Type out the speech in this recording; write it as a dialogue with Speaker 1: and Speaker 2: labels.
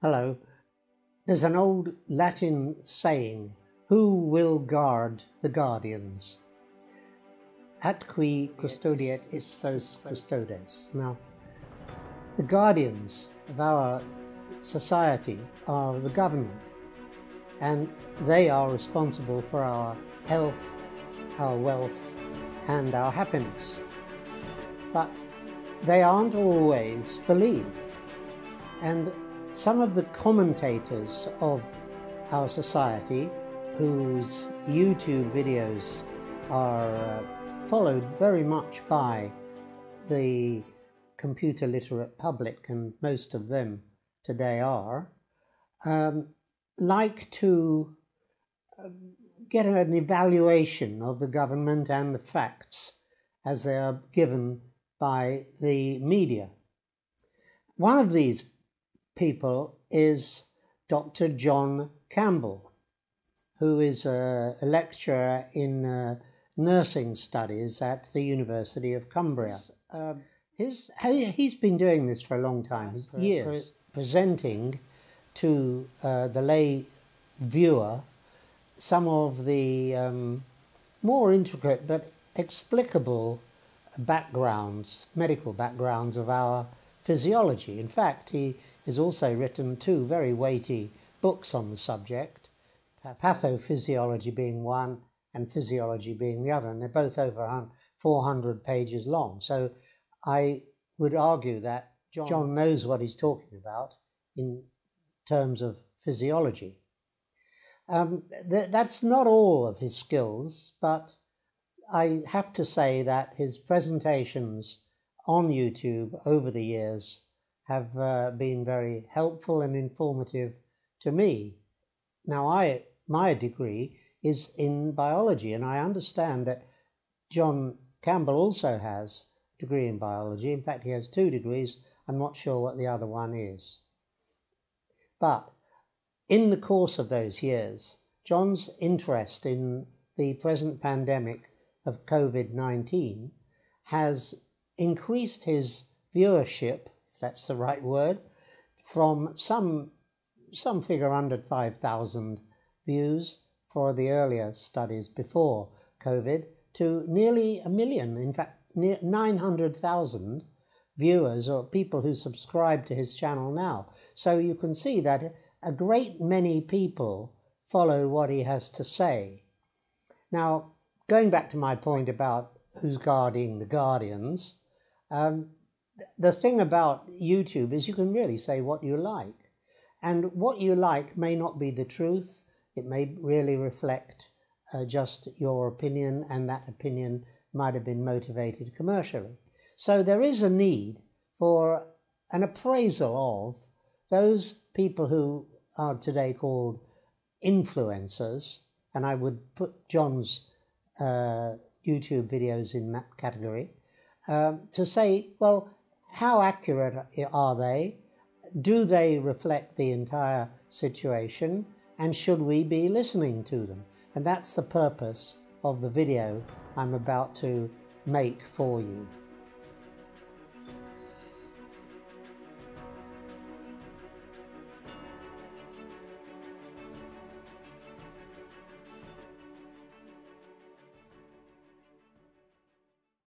Speaker 1: Hello. There's an old Latin saying, who will guard the guardians? Atqui custodiet ipsos custodes. Now, the guardians of our society are the government, and they are responsible for our health, our wealth, and our happiness. But they aren't always believed, and some of the commentators of our society, whose YouTube videos are followed very much by the computer literate public, and most of them today are, like to get an evaluation of the government and the facts as they are given by the media. One of these people is Dr. John Campbell, who is a lecturer in nursing studies at the University of Cumbria. He's been doing this for a long time, years, presenting to the lay viewer some of the more intricate but explicable backgrounds, medical backgrounds of our physiology. In fact, he has also written two very weighty books on the subject, Pathophysiology being one and Physiology being the other, and they're both over 400 pages long. So I would argue that John knows what he's talking about in terms of physiology. That's not all of his skills, but I have to say that his presentations on YouTube over the years have been very helpful and informative to me. Now, my degree is in biology, and I understand that John Campbell also has a degree in biology. In fact, he has 2 degrees. I'm not sure what the other one is. But in the course of those years, John's interest in the present pandemic of COVID-19 has increased his viewership, if that's the right word, from some figure under 5,000 views for the earlier studies before COVID to nearly 1 million, in fact 900,000 viewers or people who subscribe to his channel now. So you can see that a great many people follow what he has to say. Now, going back to my point about who's guarding the guardians, the thing about YouTube is you can really say what you like. And what you like may not be the truth. It may really reflect just your opinion, and that opinion might have been motivated commercially. So there is a need for an appraisal of those people who are today called influencers, and I would put John's YouTube videos in that category, to say, well, how accurate are they? Do they reflect the entire situation? And should we be listening to them? And that's the purpose of the video I'm about to make for you.